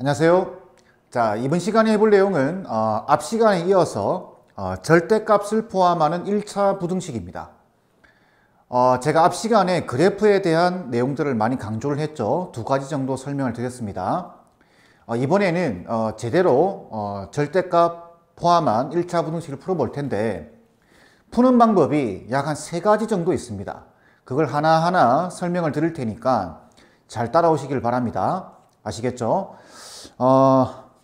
안녕하세요. 자, 이번 시간에 해볼 내용은 앞 시간에 이어서 절대값을 포함하는 1차 부등식입니다. 제가 앞 시간에 그래프에 대한 내용들을 많이 강조를 했죠. 두 가지 정도 설명을 드렸습니다. 이번에는 제대로 절대값 포함한 1차 부등식을 풀어볼 텐데, 푸는 방법이 약 한 3가지 정도 있습니다. 그걸 하나하나 설명을 드릴 테니까 잘 따라오시길 바랍니다. 아시겠죠?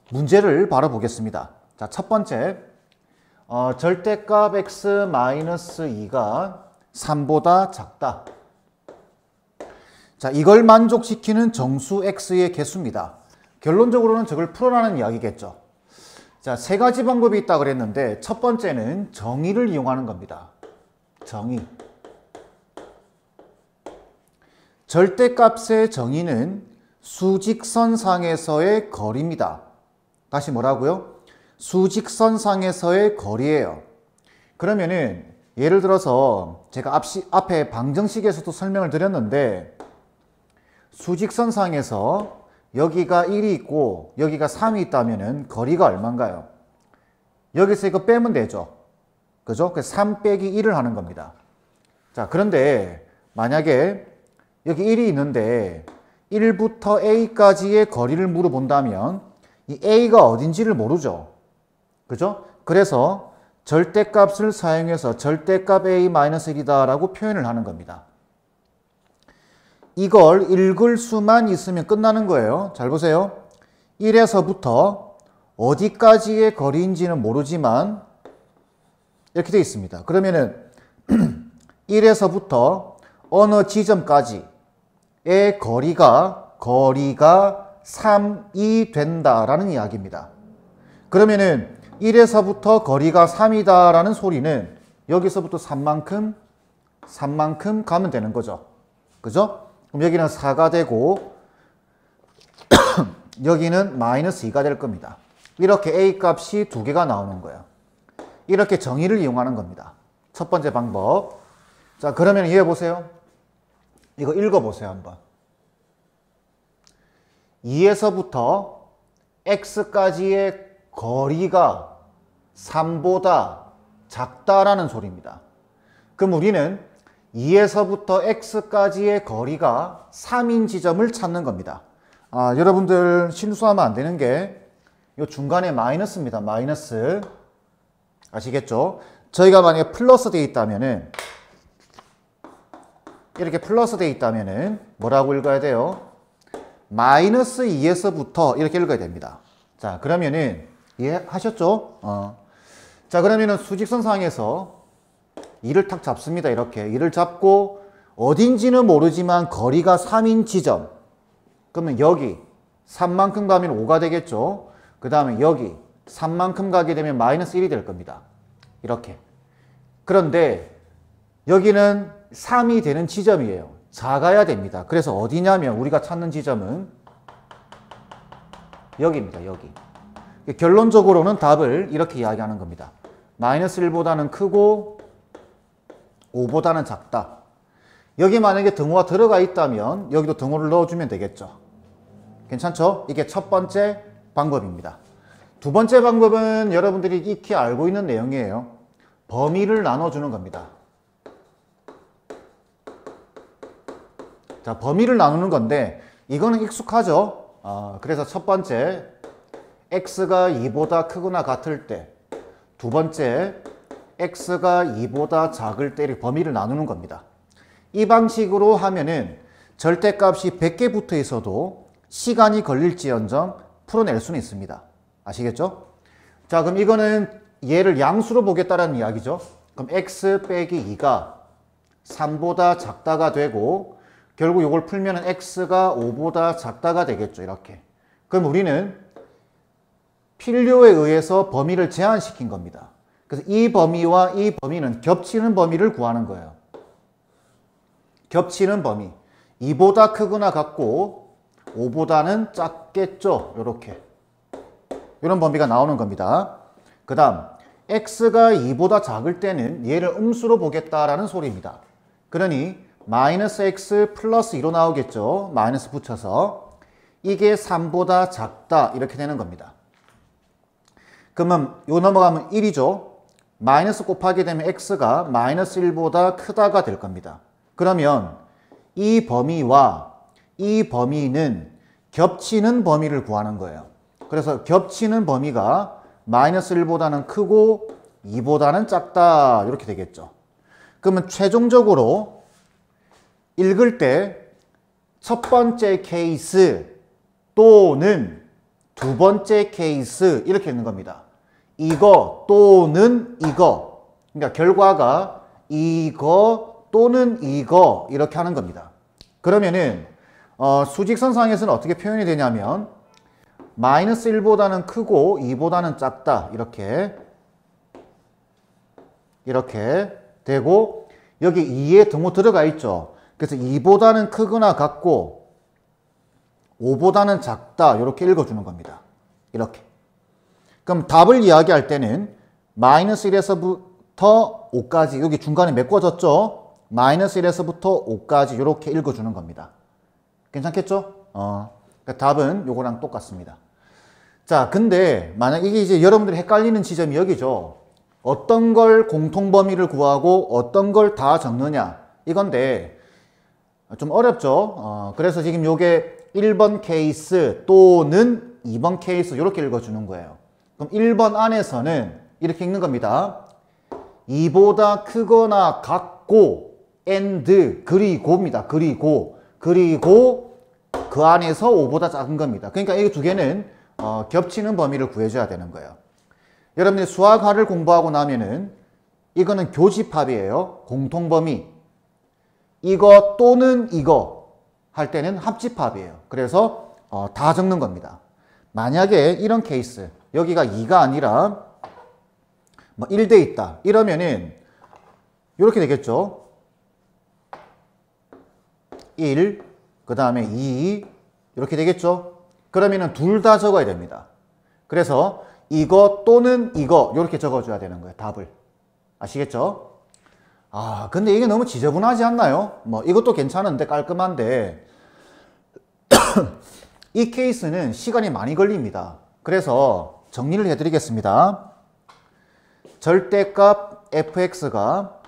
문제를 바로 보겠습니다. 자, 첫 번째, 절대값 x-2가 3보다 작다. 자, 이걸 만족시키는 정수 x의 개수입니다. 결론적으로는 저걸 풀어라는 이야기겠죠. 자, 3가지 방법이 있다고 그랬는데, 첫 번째는 정의를 이용하는 겁니다. 정의. 절대값의 정의는 수직선상에서의 거리입니다. 다시 뭐라고요? 수직선상에서의 거리예요. 그러면은 예를 들어서 제가 앞에 방정식에서도 설명을 드렸는데, 수직선상에서 여기가 1이 있고 여기가 3이 있다면은 거리가 얼마인가요? 여기서 이거 빼면 되죠. 그죠? 그래서 3 빼기 1을 하는 겁니다. 자, 그런데 만약에 여기 1이 있는데 1부터 A까지의 거리를 물어본다면 이 A가 어딘지를 모르죠. 그죠? 그래서 절대값을 사용해서 절대값 A-1이다 라고 표현을 하는 겁니다. 이걸 읽을 수만 있으면 끝나는 거예요. 잘 보세요. 1에서부터 어디까지의 거리인지는 모르지만 이렇게 되어 있습니다. 그러면은 1에서부터 어느 지점까지의 거리가 3이 된다라는 이야기입니다. 그러면은 1에서부터 거리가 3이다 라는 소리는 여기서부터 3만큼 가면 되는 거죠. 그죠? 그럼 여기는 4가 되고 여기는 -2가 될 겁니다. 이렇게 A 값이 2개가 나오는 거예요. 이렇게 정의를 이용하는 겁니다. 첫 번째 방법. 자, 그러면 이해 보세요. 이거 읽어보세요, 한번. 2에서부터 x까지의 거리가 3보다 작다라는 소리입니다. 그럼 우리는 2에서부터 x까지의 거리가 3인 지점을 찾는 겁니다. 여러분들 실수하면 안 되는 게 이 중간에 마이너스입니다. 마이너스. 아시겠죠? 저희가 만약에 플러스 되어 있다면은, 이렇게 플러스 되어 있다면은 뭐라고 읽어야 돼요? -2에서부터 이렇게 읽어야 됩니다. 자, 그러면은 이해하셨죠? 자, 그러면은 수직선상에서 2를 탁 잡습니다. 이렇게 2를 잡고 어딘지는 모르지만 거리가 3인 지점. 그러면 여기 3만큼 가면 5가 되겠죠? 그 다음에 여기 3만큼 가게 되면 -1이 될 겁니다. 이렇게. 그런데 여기는 3이 되는 지점이에요. 작아야 됩니다. 그래서 어디냐면 우리가 찾는 지점은 여기입니다. 여기. 결론적으로는 답을 이렇게 이야기하는 겁니다. -1보다는 크고 5보다는 작다. 여기 만약에 등호가 들어가 있다면 여기도 등호를 넣어주면 되겠죠. 괜찮죠? 이게 첫 번째 방법입니다. 두 번째 방법은 여러분들이 익히 알고 있는 내용이에요. 범위를 나눠주는 겁니다. 자, 범위를 나누는 건데 이거는 익숙하죠? 그래서 첫 번째, x가 2보다 크거나 같을 때, 두 번째, x가 2보다 작을 때 이렇게 범위를 나누는 겁니다. 이 방식으로 하면은 절대값이 100개 붙어 있어도 시간이 걸릴지언정 풀어낼 수는 있습니다. 아시겠죠? 자, 그럼 이거는 얘를 양수로 보겠다라는 이야기죠. 그럼 x 빼기 2가 3보다 작다가 되고 결국 이걸 풀면 x가 5보다 작다가 되겠죠. 이렇게. 그럼 우리는 필요에 의해서 범위를 제한시킨 겁니다. 그래서 이 범위와 이 범위는 겹치는 범위를 구하는 거예요. 겹치는 범위. 2보다 크거나 같고 5보다는 작겠죠. 이렇게. 이런 범위가 나오는 겁니다. 그 다음 x가 2보다 작을 때는 얘를 음수로 보겠다라는 소리입니다. 그러니 -x 플러스 2로 나오겠죠. 마이너스 붙여서 이게 3보다 작다 이렇게 되는 겁니다. 그러면 요 넘어가면 1이죠. 마이너스 곱하게 되면 x가 마이너스 1보다 크다가 될 겁니다. 그러면 이 범위와 이 범위는 겹치는 범위를 구하는 거예요. 그래서 겹치는 범위가 마이너스 1보다는 크고 2보다는 작다 이렇게 되겠죠. 그러면 최종적으로 읽을 때 첫 번째 케이스 또는 두 번째 케이스 이렇게 있는 겁니다. 이거 또는 이거. 그러니까 결과가 이거 또는 이거 이렇게 하는 겁니다. 그러면은 수직선상에서는 어떻게 표현이 되냐면 마이너스 1보다는 크고 2보다는 작다 이렇게 되고 여기 2에 등호 들어가 있죠. 그래서 2보다는 크거나 같고 5보다는 작다 이렇게 읽어주는 겁니다. 이렇게. 그럼 답을 이야기할 때는 마이너스 1에서부터 5까지 여기 중간에 메꿔졌죠? 마이너스 1에서부터 5까지 이렇게 읽어주는 겁니다. 괜찮겠죠? 그러니까 답은 요거랑 똑같습니다. 자, 근데 만약 이게 이제 여러분들이 헷갈리는 지점이 여기죠. 어떤 걸 공통범위를 구하고 어떤 걸 다 적느냐 이건데 좀 어렵죠. 그래서 지금 요게 1번 케이스 또는 2번 케이스 이렇게 읽어주는 거예요. 그럼 1번 안에서는 이렇게 읽는 겁니다. 2보다 크거나 같고 and 그리고입니다. 그리고 그 안에서 5보다 작은 겁니다. 그러니까 이 두 개는 겹치는 범위를 구해줘야 되는 거예요. 여러분들이 수학화를 공부하고 나면은 이거는 교집합이에요. 공통범위. 이거 또는 이거 할 때는 합집합이에요. 그래서 다 적는 겁니다. 만약에 이런 케이스 여기가 2가 아니라 뭐 1돼 있다 이러면은 이렇게 되겠죠. 1 그 다음에 2 이렇게 되겠죠. 그러면은 둘 다 적어야 됩니다. 그래서 이거 또는 이거 이렇게 적어줘야 되는 거예요. 답을. 아시겠죠? 근데 이게 너무 지저분하지 않나요? 뭐 이것도 괜찮은데 깔끔한데 이 케이스는 시간이 많이 걸립니다. 그래서 정리를 해드리겠습니다. 절대값 fx가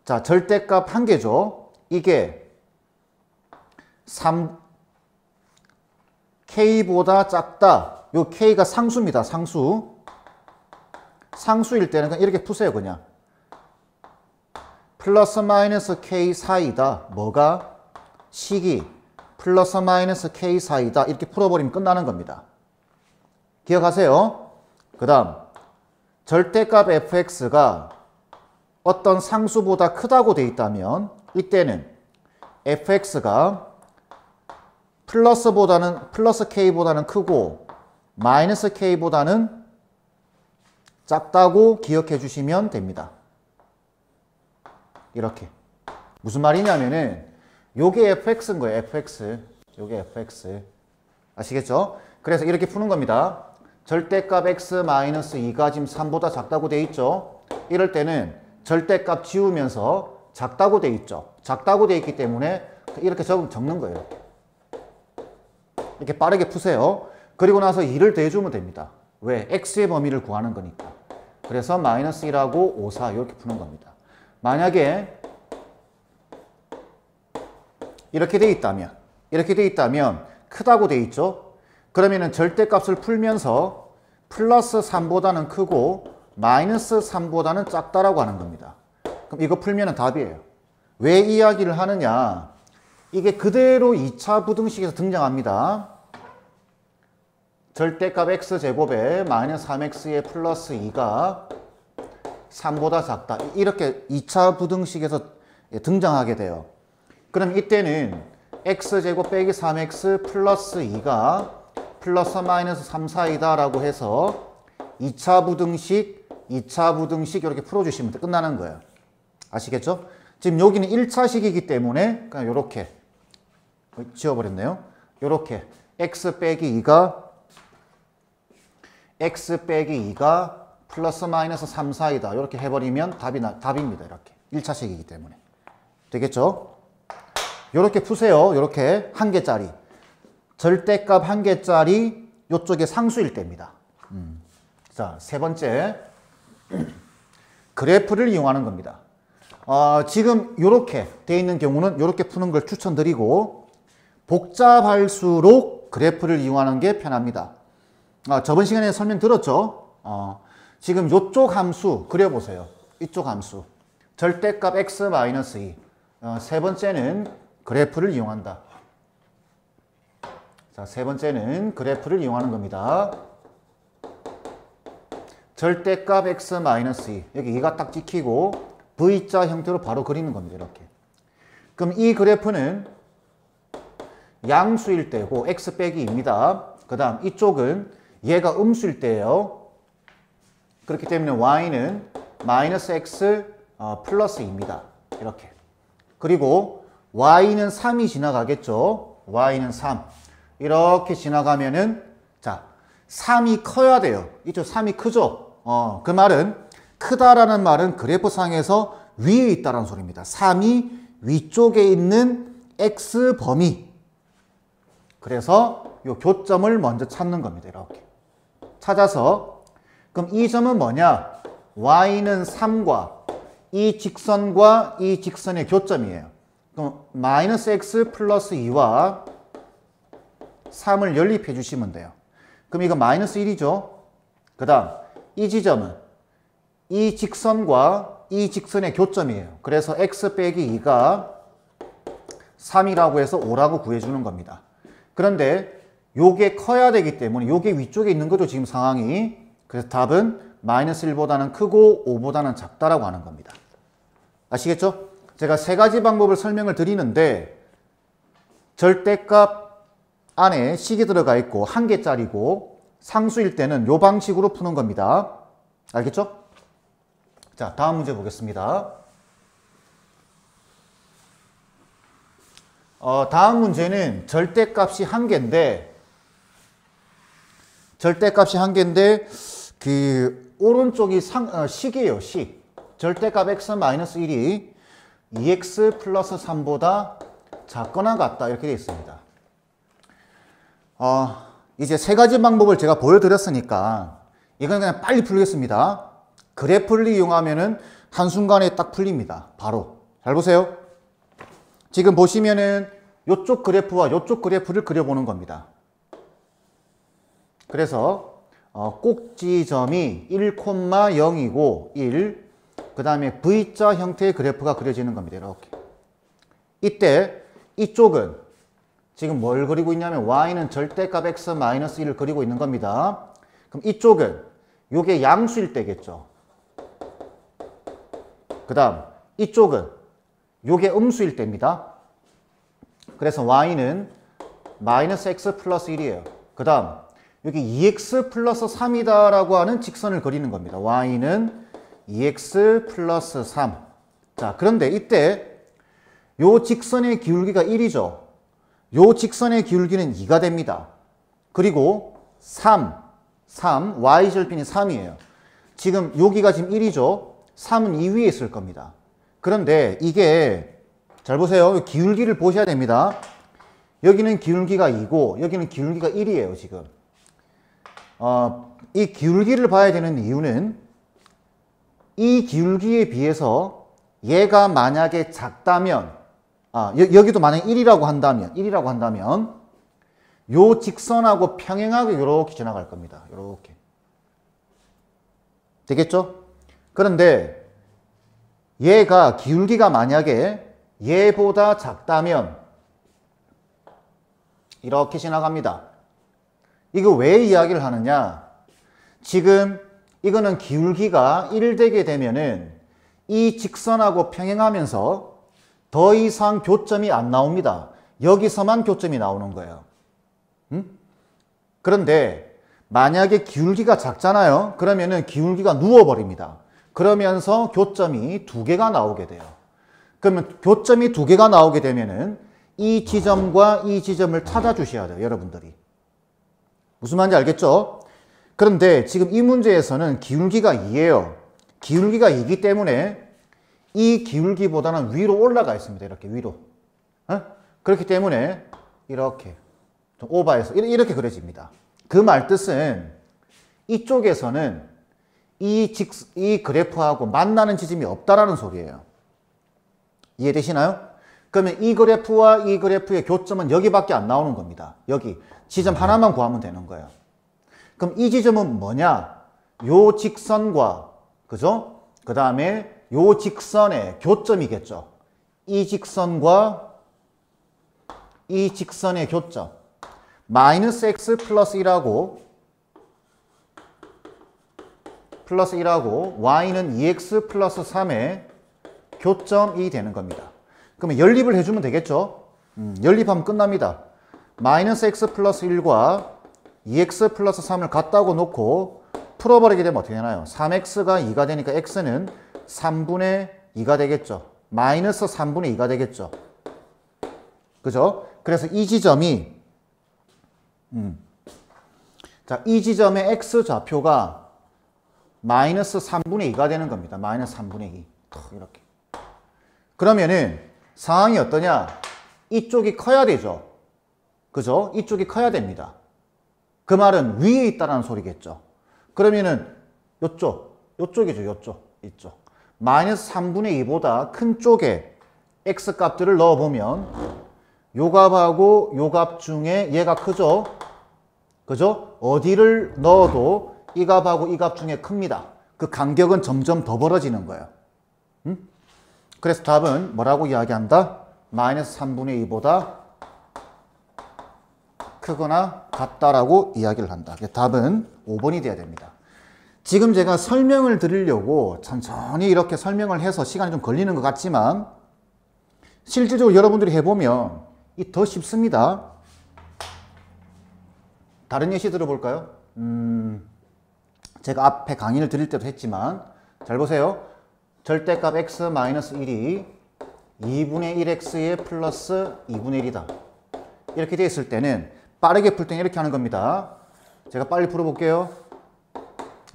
자 절대값 한 개죠. 이게 3k보다 작다. 요 k가 상수입니다. 상수일 때는 그냥 이렇게 푸세요. 그냥 플러스 마이너스 k 사이다. 뭐가? 식이 플러스 마이너스 k 사이다. 이렇게 풀어버리면 끝나는 겁니다. 기억하세요. 그 다음 절대값 fx가 어떤 상수보다 크다고 돼 있다면 이때는 fx가 플러스 k보다는 크고 마이너스 k보다는 작다고 기억해 주시면 됩니다. 이렇게. 무슨 말이냐면은 요게 fx인 거예요. fx. 요게 fx. 아시겠죠? 그래서 이렇게 푸는 겁니다. 절대값 x-2가 지금 3보다 작다고 돼 있죠? 이럴 때는 절대값 지우면서 작다고 돼 있죠? 작다고 돼 있기 때문에 이렇게 적는 거예요. 이렇게 빠르게 푸세요. 그리고 나서 2를 더해주면 됩니다. 왜? x의 범위를 구하는 거니까. 그래서 마이너스 1하고 5, 4 이렇게 푸는 겁니다. 만약에 이렇게 돼 있다면 크다고 돼 있죠? 그러면은 절대값을 풀면서 플러스 3보다는 크고 마이너스 3보다는 작다라고 하는 겁니다. 그럼 이거 풀면은 답이에요. 왜 이야기를 하느냐? 이게 그대로 2차 부등식에서 등장합니다. 절대값 x제곱에 마이너스 3x의 플러스 2가 3보다 작다. 이렇게 2차 부등식에서 등장하게 돼요. 그럼 이때는 x제곱 빼기 3x 플러스 2가 플러스 마이너스 3 사이다 라고 해서 2차 부등식 이렇게 풀어주시면 끝나는 거예요. 아시겠죠? 지금 여기는 1차식이기 때문에 그냥 이렇게 지워버렸네요. 이렇게 x 빼기 2가 플러스 마이너스 3 사이다 이렇게 해버리면 답입니다. 이렇게 1차식이기 때문에 되겠죠? 이렇게 푸세요. 이렇게 한 개짜리. 절대값 1개짜리 이쪽에 상수일 때입니다. 자, 세 번째. 그래프를 이용하는 겁니다. 지금 이렇게 돼 있는 경우는 이렇게 푸는 걸 추천드리고 복잡할수록 그래프를 이용하는 게 편합니다. 저번 시간에 설명드렸죠? 지금 이쪽 함수 그려보세요. 이쪽 함수. 절대값 x-2. 세 번째는 그래프를 이용한다. 자, 세 번째는 그래프를 이용하는 겁니다. 절대값 x-2. 여기 2가 딱 찍히고 V자 형태로 바로 그리는 겁니다. 이렇게. 그럼 이 그래프는 양수일 때고 x 빼기 2입니다. 그 다음 이쪽은 얘가 음수일 때예요. 그렇기 때문에 y는 마이너스 x 플러스 2입니다. 이렇게. 그리고 y는 3이 지나가겠죠. y는 3. 이렇게 지나가면은 자 3이 커야 돼요. 이쪽 3이 크죠. 그 말은 크다라는 말은 그래프상에서 위에 있다는 소리입니다. 3이 위쪽에 있는 x 범위. 그래서 이 교점을 먼저 찾는 겁니다. 이렇게 찾아서 그럼 이 점은 뭐냐? y는 3과 이 직선과 이 직선의 교점이에요. 그럼 마이너스 x 플러스 2와 3을 연립해 주시면 돼요. 그럼 이거 마이너스 1이죠. 그 다음 이 지점은 이 직선과 이 직선의 교점이에요. 그래서 x 빼기 2가 3이라고 해서 5라고 구해주는 겁니다. 그런데 요게 커야 되기 때문에 요게 위쪽에 있는 거죠. 지금 상황이. 그래서 답은 마이너스 1보다는 크고 5보다는 작다라고 하는 겁니다. 아시겠죠? 제가 세 가지 방법을 설명을 드리는데 절대값 안에 식이 들어가 있고 1개짜리고 상수일 때는 요 방식으로 푸는 겁니다. 알겠죠? 자, 다음 문제 보겠습니다. 다음 문제는 절대값이 1개인데 그 오른쪽이 식이에요. 식. 절대값 x-1이 2x 플러스 3보다 작거나 같다 이렇게 되어 있습니다. 이제 세 가지 방법을 제가 보여드렸으니까 이건 그냥 빨리 풀겠습니다. 그래프를 이용하면은 한순간에 딱 풀립니다. 바로. 잘 보세요. 지금 보시면은 이쪽 그래프와 이쪽 그래프를 그려보는 겁니다. 그래서 꼭지점이 1,0이고 1, 그 다음에 V자 형태의 그래프가 그려지는 겁니다. 이렇게. 이때 이쪽은 지금 뭘 그리고 있냐면 y는 절대값 x-1을 그리고 있는 겁니다. 그럼 이쪽은 요게 양수일 때겠죠. 그 다음 이쪽은 요게 음수일 때입니다. 그래서 y는 마이너스 x 플러스 1이에요. 그 다음 여기 2x 플러스 3이다 라고 하는 직선을 그리는 겁니다. y는 2x 플러스 3. 자, 그런데 이때 요 직선의 기울기가 1이죠. 요 직선의 기울기는 2가 됩니다. 그리고 3, y절편이 3이에요. 지금 여기가 지금 1이죠. 3은 2 위에 있을 겁니다. 그런데 이게 잘 보세요. 기울기를 보셔야 됩니다. 여기는 기울기가 2고 여기는 기울기가 1이에요. 지금 이 기울기를 봐야 되는 이유는 이 기울기에 비해서 얘가 만약에 작다면 여기도 만약에 1이라고 한다면 요 직선하고 평행하게 이렇게 지나갈 겁니다. 이렇게. 되겠죠? 그런데 얘가 기울기가 만약에 얘보다 작다면 이렇게 지나갑니다. 이거 왜 이야기를 하느냐? 지금 이거는 기울기가 1 되게 되면은 이 직선하고 평행하면서 더 이상 교점이 안 나옵니다. 여기서만 교점이 나오는 거예요. 그런데 만약에 기울기가 작잖아요. 그러면은 기울기가 누워버립니다. 그러면서 교점이 2개가 나오게 돼요. 그러면 교점이 2개가 나오게 되면은 이 지점과 이 지점을 찾아주셔야 돼요. 여러분들이. 무슨 말인지 알겠죠? 그런데 지금 이 문제에서는 기울기가 2예요. 기울기가 2이기 때문에 이 기울기보다는 위로 올라가 있습니다. 이렇게 위로. 그렇기 때문에 이렇게 좀 오버해서 이렇게 그려집니다. 그 말 뜻은 이쪽에서는 이 그래프하고 만나는 지점이 없다라는 소리예요. 이해되시나요? 그러면 이 그래프와 이 그래프의 교점은 여기밖에 안 나오는 겁니다. 여기 지점 하나만 구하면 되는 거예요. 그럼 이 지점은 뭐냐? 요 직선과, 그죠? 그 다음에 요 직선의 교점이겠죠. 이 직선과 이 직선의 교점. 마이너스 x 플러스 1하고 y는 2x 플러스 3의 교점이 되는 겁니다. 그러면 연립을 해주면 되겠죠? 연립하면 끝납니다. 마이너스 x 플러스 1과 2x 플러스 3을 같다고 놓고 풀어버리게 되면 어떻게 되나요? 3x가 2가 되니까 x는 3분의 2가 되겠죠. 마이너스 3분의 2가 되겠죠. 그죠? 그래서 이 지점이 자, 이 지점의 x좌표가 마이너스 3분의 2가 되는 겁니다. 마이너스 3분의 2. 이렇게. 그러면은 상황이 어떠냐? 이쪽이 커야 되죠. 그죠? 이쪽이 커야 됩니다. 그 말은 위에 있다는 소리겠죠. 그러면은 요쪽이죠. 이쪽. 마이너스 3분의 2보다 큰 쪽에 x 값들을 넣어보면 요 값하고 요 값 중에 얘가 크죠? 그죠? 어디를 넣어도 이 값하고 이 값 중에 큽니다. 그 간격은 점점 더 벌어지는 거예요. 그래서 답은 뭐라고 이야기한다? 마이너스 3분의 2보다 크거나 같다라고 이야기를 한다. 답은 5번이 돼야 됩니다. 지금 제가 설명을 드리려고 천천히 이렇게 설명을 해서 시간이 좀 걸리는 것 같지만 실질적으로 여러분들이 해보면 이 더 쉽습니다. 다른 예시 들어볼까요? 제가 앞에 강의를 드릴 때도 했지만 잘 보세요. 절대값 x-1이 2분의 1x의 플러스 2분의 1이다. 이렇게 되어 있을 때는 빠르게 풀 때는 이렇게 하는 겁니다. 제가 빨리 풀어볼게요.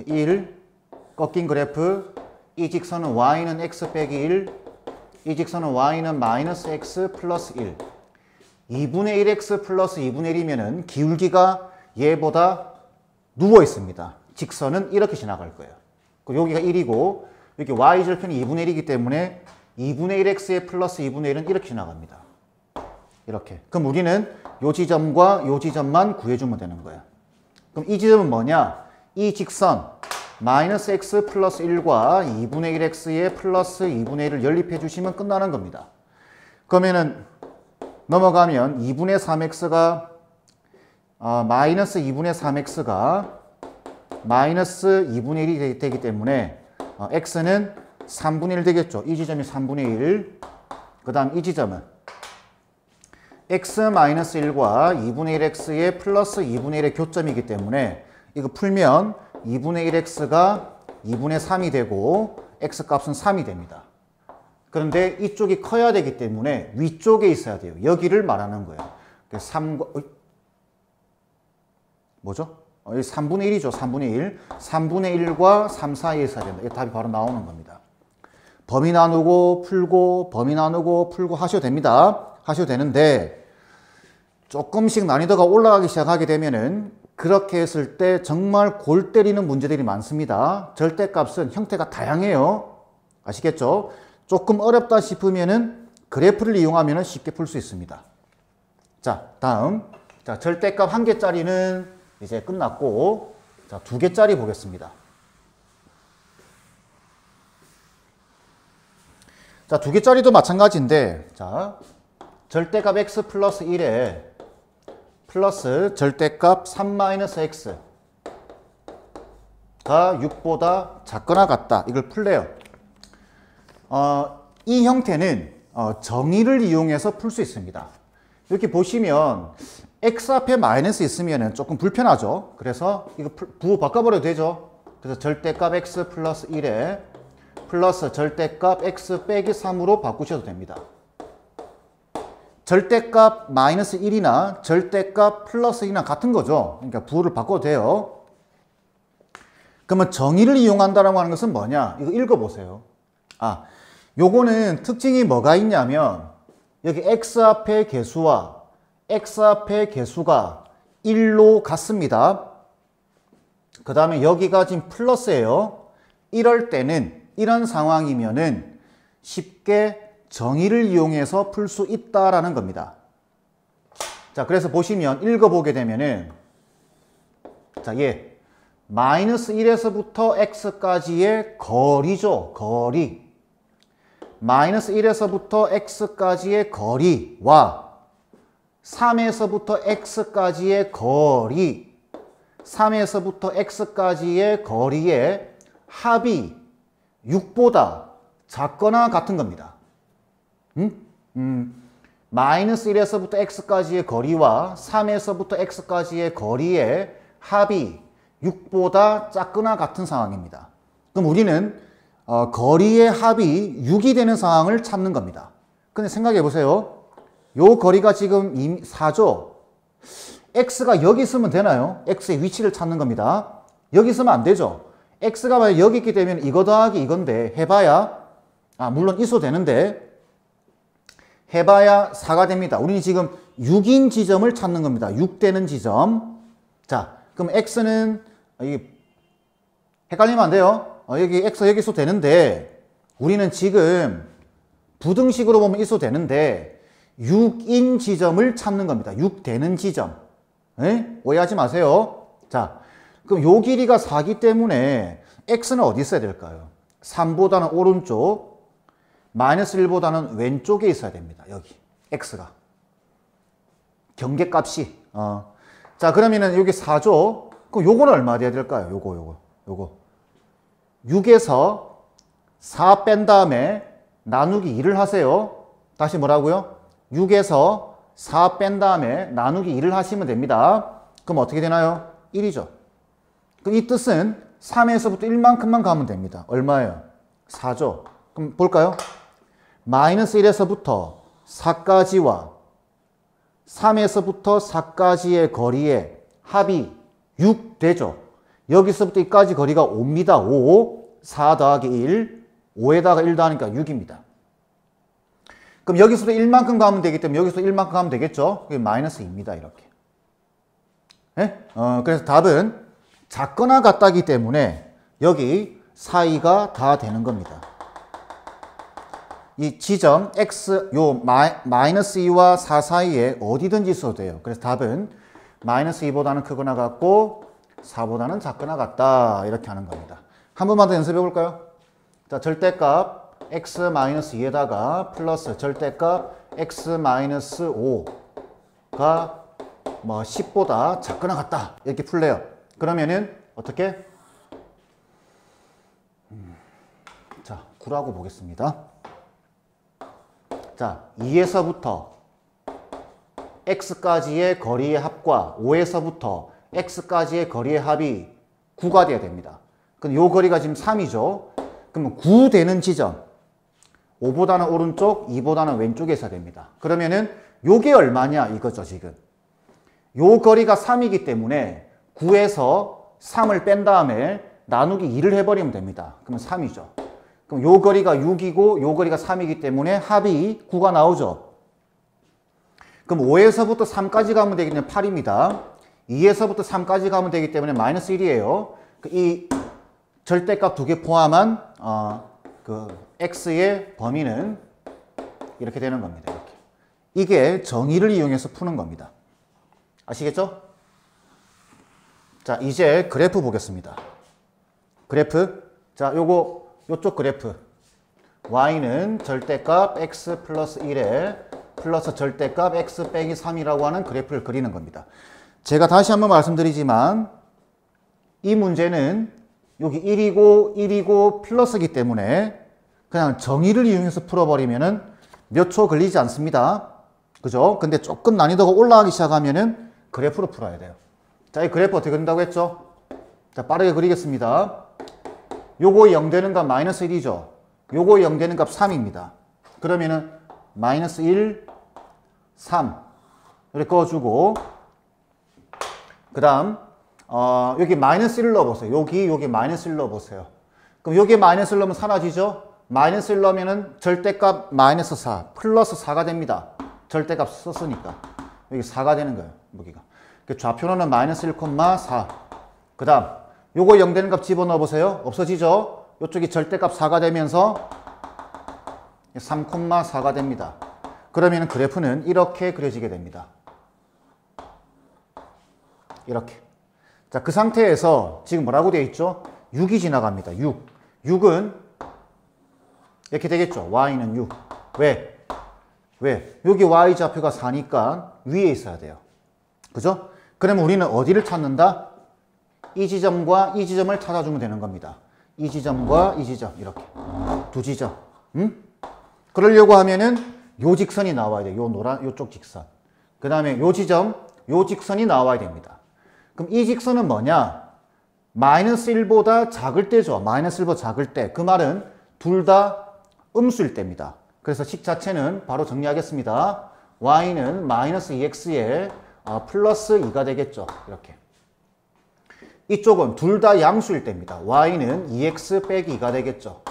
1, 꺾인 그래프, 이 직선은 y는 x 빼기 1, 이 직선은 y는 마이너스 x 플러스 1. 2분의 1x 플러스 2분의 1이면은 기울기가 얘보다 누워 있습니다. 직선은 이렇게 지나갈 거예요. 그리고 여기가 1이고 여기 y절편이 2분의 1이기 때문에 2분의 1x의 플러스 2분의 1은 이렇게 지나갑니다. 이렇게. 그럼 우리는 요 지점과 요 지점만 구해주면 되는 거예요. 그럼 이 지점은 뭐냐? 이 직선 마이너스 x 플러스 1과 2분의 1x의 플러스 2분의 1을 연립해 주시면 끝나는 겁니다. 그러면은 넘어가면 2분의 3x가 마이너스 2분의 3x가 마이너스 2분의 1이 되기 때문에 x는 3분의 1 되겠죠. 이 지점이 3분의 1. 그 다음 이 지점은 x-1과 2분의 1x의 플러스 2분의 1의 교점이기 때문에 이거 풀면 2분의 1x가 2분의 3이 되고 x값은 3이 됩니다. 그런데 이쪽이 커야 되기 때문에 위쪽에 있어야 돼요. 여기를 말하는 거예요. 3과 뭐죠? 3분의 1이죠. 3분의 1. 3분의 1과 3 사이에 있어야 된다. 이 답이 바로 나오는 겁니다. 범위 나누고 풀고 범위 나누고 풀고 하셔도 됩니다. 하셔도 되는데 조금씩 난이도가 올라가기 시작하게 되면은 그렇게 했을 때 정말 골 때리는 문제들이 많습니다. 절대값은 형태가 다양해요. 아시겠죠? 조금 어렵다 싶으면은 그래프를 이용하면 쉽게 풀 수 있습니다. 자, 다음. 자, 절대값 1개짜리는 이제 끝났고, 자, 2개짜리 보겠습니다. 자, 2개짜리도 마찬가지인데, 자, 절대값 x 플러스 1에 플러스 절대값 3-x가 6보다 작거나 같다. 이걸 풀래요. 이 형태는 정의를 이용해서 풀 수 있습니다. 이렇게 보시면 x 앞에 마이너스 있으면 조금 불편하죠. 그래서 이거 부호 바꿔버려도 되죠. 그래서 절대값 x 플러스 1에 플러스 절대값 x 빼기 3으로 바꾸셔도 됩니다. 절대값 마이너스 1이나 절대값 플러스 1이나 같은 거죠. 그러니까 부호를 바꿔도 돼요. 그러면 정의를 이용한다라고 하는 것은 뭐냐? 이거 읽어보세요. 요거는 특징이 뭐가 있냐면 여기 x 앞의 개수와 x 앞의 개수가 1로 같습니다. 그 다음에 여기가 지금 플러스예요. 이럴 때는, 이런 상황이면은 쉽게 정의를 이용해서 풀 수 있다라는 겁니다. 자, 그래서 보시면 읽어보게 되면은, 자, 얘 마이너스 1에서부터 x까지의 거리죠. 거리. 마이너스 1에서부터 x까지의 거리와 3에서부터 x까지의 거리, 3에서부터 x까지의 거리의 합이 6보다 작거나 같은 겁니다. 마이너스 1에서부터 x까지의 거리와 3에서부터 x까지의 거리의 합이 6보다 작거나 같은 상황입니다. 그럼 우리는 거리의 합이 6이 되는 상황을 찾는 겁니다. 근데 생각해 보세요. 요 거리가 지금 4죠. x가 여기 있으면 되나요? x의 위치를 찾는 겁니다. 여기 있으면 안 되죠. x가 만약 여기 있기 때문에 이거 더하기 이건데 해봐야, 물론 있어도 되는데 해봐야 4가 됩니다. 우리는 지금 6인 지점을 찾는 겁니다. 6 되는 지점. 자, 그럼 x는 헷갈리면 안 돼요. 여기 x 여기 있어도 되는데 우리는 지금 부등식으로 보면 있어도 되는데 6인 지점을 찾는 겁니다. 6 되는 지점. 에? 오해하지 마세요. 자, 그럼 요 길이가 4기 때문에 x는 어디 있어야 될까요? 3보다는 오른쪽, 마이너스 1보다는 왼쪽에 있어야 됩니다. 여기 x가. 경계값이. 자, 그러면은 여기 4죠? 그럼 요거는 얼마 돼야 될까요? 요거. 6에서 4 뺀 다음에 나누기 2를 하세요. 다시 뭐라고요? 6에서 4 뺀 다음에 나누기 2를 하시면 됩니다. 그럼 어떻게 되나요? 1이죠. 그럼 이 뜻은 3에서부터 1만큼만 가면 됩니다. 얼마예요? 4죠. 그럼 볼까요? 마이너스 1에서부터 4까지와 3에서부터 4까지의 거리의 합이 6 되죠. 여기서부터 여기까지 거리가 5입니다. 5, 4 더하기 1, 5에다가 1 더하니까 6입니다. 그럼 여기서도 1만큼 가면 되기 때문에 여기서 1만큼 가면 되겠죠? 그게 마이너스 2입니다. 이렇게. 네? 그래서 답은 작거나 같다기 때문에 여기 사이가 다 되는 겁니다. 이 지점 x, 마이너스 2와 4 사이에 어디든지 있어도 돼요. 그래서 답은 마이너스 2보다는 크거나 같고 4보다는 작거나 같다. 이렇게 하는 겁니다. 한 번만 더 연습해 볼까요? 자, 절대값 x-2에다가 플러스 절대값 x-5가 10보다 작거나 같다. 이렇게 풀래요. 그러면은 어떻게? 자, 9라고 보겠습니다. 자, 2에서부터 x까지의 거리의 합과 5에서부터 x까지의 거리의 합이 9가 돼야 됩니다. 그럼 요 거리가 지금 3이죠. 그러면 9 되는 지점. 5보다는 오른쪽, 2보다는 왼쪽에 있어야 됩니다. 그러면은 요게 얼마냐 이거죠, 지금. 요 거리가 3이기 때문에 9에서 3을 뺀 다음에 나누기 2를 해버리면 됩니다. 그러면 3이죠. 그럼 요 거리가 6이고 요 거리가 3이기 때문에 합이 9가 나오죠. 그럼 5에서부터 3까지 가면 되기 때문에 8입니다. 2에서부터 3까지 가면 되기 때문에 마이너스 1이에요. 이 절대값 두 개 포함한 x의 범위는 이렇게 되는 겁니다. 이렇게. 이게 정의를 이용해서 푸는 겁니다. 아시겠죠? 자, 이제 그래프 보겠습니다. 그래프. 자, 요쪽 그래프. y는 절대값 x 플러스 1에 플러스 절대값 x 빼기 3이라고 하는 그래프를 그리는 겁니다. 제가 다시 한번 말씀드리지만 이 문제는 여기 1이고 플러스이기 때문에 그냥 정의를 이용해서 풀어버리면은 몇 초 걸리지 않습니다. 그죠? 근데 조금 난이도가 올라가기 시작하면은 그래프로 풀어야 돼요. 자, 이 그래프 어떻게 그린다고 했죠? 자, 빠르게 그리겠습니다. 요거 0 되는 값 마이너스 1이죠. 요거 0 되는 값 3입니다. 그러면은 마이너스 1, 3 이렇게 꺼주고 그 다음 여기 마이너스 1을 넣어보세요. 여기 마이너스 1 넣어보세요. 그럼 여기에 마이너스 1 넣으면 사라지죠? 마이너스 1 넣으면 절대값 마이너스 4 플러스 4가 됩니다. 절대값 썼으니까. 여기 4가 되는 거예요. 무기가. 좌표로는 마이너스 1,4. 그 다음 요거 0 되는 값 집어넣어 보세요. 없어지죠? 이쪽이 절대값 4가 되면서 3,4가 됩니다. 그러면 그래프는 이렇게 그려지게 됩니다. 이렇게. 자, 그 상태에서 지금 뭐라고 되어 있죠? 6이 지나갑니다. 6. 6은 이렇게 되겠죠. y는 6. 왜? 왜? 여기 y좌표가 4니까 위에 있어야 돼요. 그죠? 그러면 우리는 어디를 찾는다? 이 지점과 이 지점을 찾아주면 되는 겁니다. 이 지점과 이 지점 이렇게 두 지점. 그러려고 하면은 요 직선이 나와야 돼요. 요 노란 요쪽 직선. 그 다음에 요 지점 요 직선이 나와야 됩니다. 그럼 이 직선은 뭐냐? 마이너스 1보다 작을 때죠. 마이너스 1보다 작을 때. 그 말은 둘 다 음수일 때입니다. 그래서 식 자체는 바로 정리하겠습니다. y는 마이너스 2x에 플러스 2가 되겠죠. 이렇게. 이쪽은 둘 다 양수일 때입니다. y는 2x 빼기 2가 되겠죠.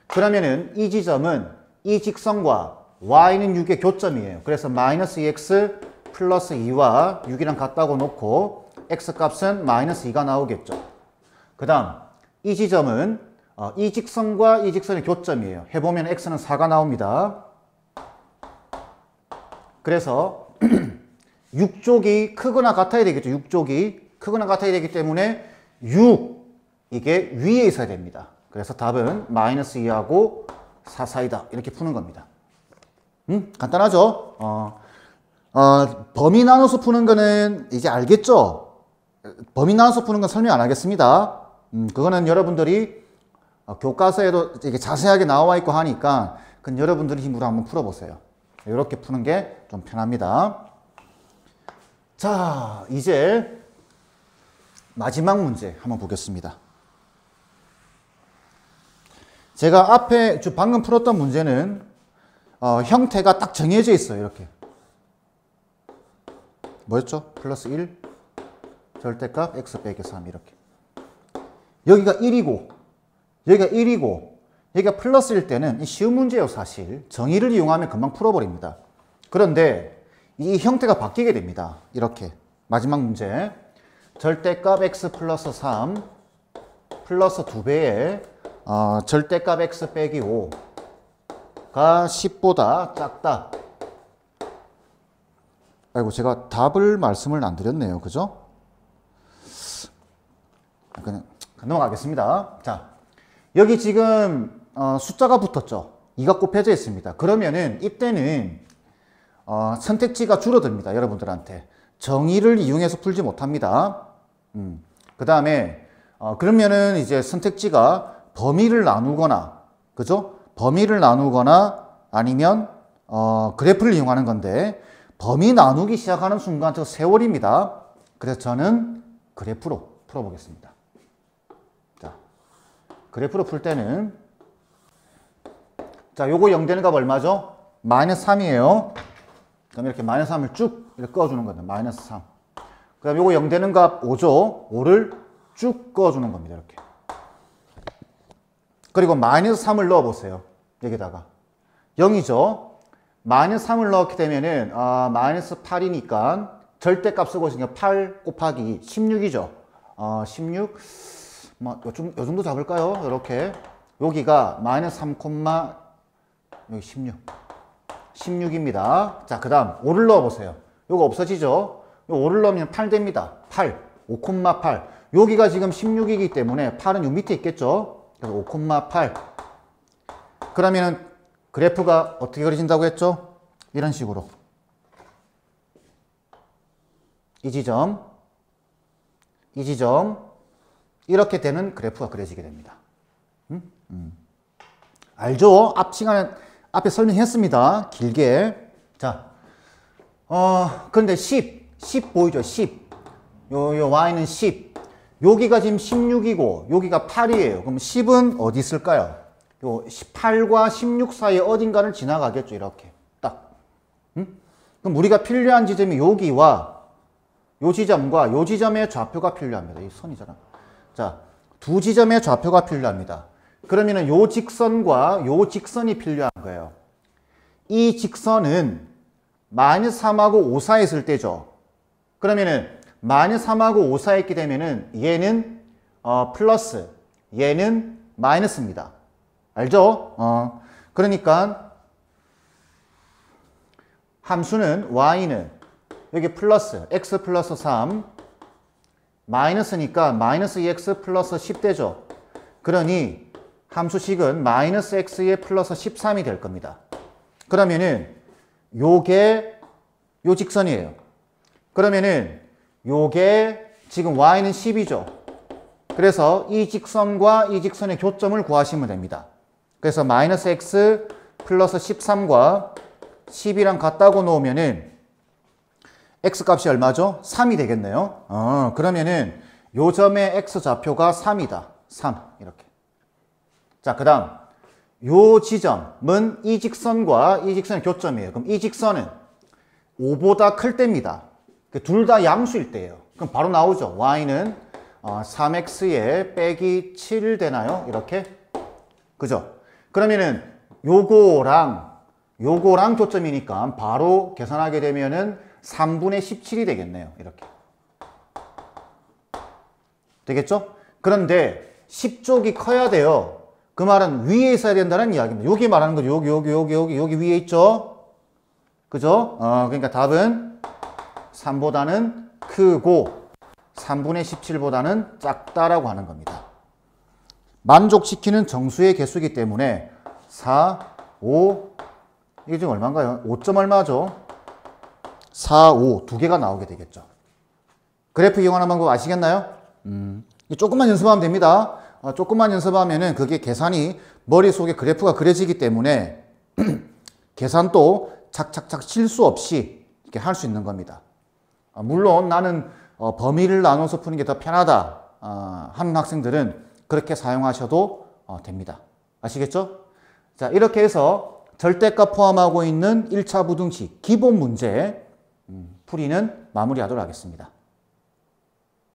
그러면은 이 지점은 이 직선과 y는 6의 교점이에요. 그래서 마이너스 2x 플러스 2와 6이랑 같다고 놓고 x값은 마이너스 2가 나오겠죠. 그 다음 이 지점은 이 직선과 이 직선의 교점이에요. 해보면 x는 4가 나옵니다. 그래서 6쪽이 크거나 같아야 되겠죠. 6쪽이 크거나 같아야 되기 때문에 6 이게 위에 있어야 됩니다. 그래서 답은 마이너스 2하고 4 사이다. 이렇게 푸는 겁니다. 간단하죠? 범위 나눠서 푸는 거는 이제 알겠죠? 범위 나눠서 푸는 건 설명 안 하겠습니다. 그거는 여러분들이 교과서에도 이게 자세하게 나와 있고 하니까 그건 여러분들이 힘으로 한번 풀어보세요. 이렇게 푸는 게 좀 편합니다. 자, 이제 마지막 문제 한번 보겠습니다. 제가 앞에 방금 풀었던 문제는 형태가 딱 정해져 있어요. 이렇게. 뭐였죠? 플러스 1, 절대값 x 빼기 3 이렇게. 여기가 1이고 여기가 1이고 여기가 플러스일 때는 쉬운 문제예요. 사실. 정의를 이용하면 금방 풀어버립니다. 그런데 이 형태가 바뀌게 됩니다. 이렇게. 마지막 문제. 절대값 x 플러스 3 플러스 2배에 절대값 x 빼기 5가 10보다 작다. 아이고, 제가 답을 말씀을 안 드렸네요. 그죠? 그냥 넘어가겠습니다. 자, 여기 지금 숫자가 붙었죠. 2가 곱해져 있습니다. 그러면은 이때는 선택지가 줄어듭니다. 여러분들한테. 정의를 이용해서 풀지 못합니다. 그 다음에 그러면은 이제 선택지가 범위를 나누거나, 그죠? 범위를 나누거나 아니면 그래프를 이용하는 건데, 범위 나누기 시작하는 순간 저 세월입니다. 그래서 저는 그래프로 풀어보겠습니다. 자, 그래프로 풀 때는 자, 요거 0 되는 값 얼마죠? 마이너스 3이에요. 그럼 이렇게 마이너스 3을 쭉 이렇게 꺼주는 겁니다. 마이너스 3. 그 다음 요거 0 되는 값 5죠? 5를 쭉 꺼주는 겁니다. 이렇게. 그리고 마이너스 3을 넣어보세요. 여기다가. 0이죠? 마이너스 3을 넣게 되면은, 마이너스 8이니까 절대값 쓰고 있으니까 8 곱하기 16이죠? 16, 요 정도 잡을까요? 이렇게. 여기가 마이너스 3, 여기 16. 16입니다. 자, 그 다음 5를 넣어보세요. 요거 없어지죠? 요 5를 넣으면 8 됩니다. 8, 5,8. 여기가 지금 16이기 때문에 8은 요 밑에 있겠죠? 그래서 5,8. 그러면은 그래프가 어떻게 그려진다고 했죠? 이런 식으로. 이 지점, 이 지점, 이렇게 되는 그래프가 그려지게 됩니다. 알죠? 앞에 설명했습니다. 길게. 자, 근데 10 보이죠? 10. 요 y는 10. 여기가 지금 16이고, 여기가 8이에요. 그럼 10은 어디 있을까요? 요 18과 16 사이에 어딘가를 지나가겠죠. 이렇게. 딱. 그럼 우리가 필요한 지점이 여기와 요 지점과 요 지점의 좌표가 필요합니다. 이 선이잖아. 자, 두 지점의 좌표가 필요합니다. 그러면은 요 직선과 요 직선이 필요한 거예요. 이 직선은 마이너스 3하고 5 사이에 있을 때죠. 그러면은 마이너스 3하고 5 사이에 있게 되면은 얘는 플러스, 얘는 마이너스입니다. 알죠? 그러니까 함수는 y는 여기 플러스 x 플러스 3 마이너스니까 마이너스 2x 플러스 10 되죠. 그러니 함수식은 마이너스 x의 플러스 13이 될 겁니다. 그러면은 요게 요 직선이에요. 그러면은 요게 지금 y는 10이죠. 그래서 이 직선과 이 직선의 교점을 구하시면 됩니다. 그래서 마이너스 x 플러스 13과 10이랑 같다고 놓으면은 x 값이 얼마죠? 3이 되겠네요. 그러면은 요 점의 x 좌표가 3이다. 3 이렇게. 자, 그 다음 요 지점은 이 직선과 이 직선의 교점이에요. 그럼 이 직선은 5보다 클 때입니다. 둘 다 양수일 때예요. 그럼 바로 나오죠. y는 3x에 빼기 7 되나요? 이렇게. 그죠? 그러면은 요거랑 교점이니까 바로 계산하게 되면은 3분의 17이 되겠네요. 이렇게. 되겠죠? 그런데 10쪽이 커야 돼요. 그 말은 위에 있어야 된다는 이야기입니다. 여기 말하는 거죠. 여기 위에 있죠? 그죠? 그러니까 답은 3보다는 크고 3분의 17보다는 작다라고 하는 겁니다. 만족시키는 정수의 개수이기 때문에 4, 5, 이게 지금 얼마인가요? 5점 얼마죠? 4, 5 두 개가 나오게 되겠죠. 그래프 이용하는 방법 아시겠나요? 조금만 연습하면 됩니다. 조금만 연습하면은 그게 계산이 머릿속에 그래프가 그려지기 때문에 계산도 착착착 실수 없이 이렇게 할 수 있는 겁니다. 물론 나는 범위를 나눠서 푸는 게 더 편하다 하는 학생들은 그렇게 사용하셔도 됩니다. 아시겠죠? 자, 이렇게 해서 절대값 포함하고 있는 1차 부등식 기본 문제 풀이는 마무리하도록 하겠습니다.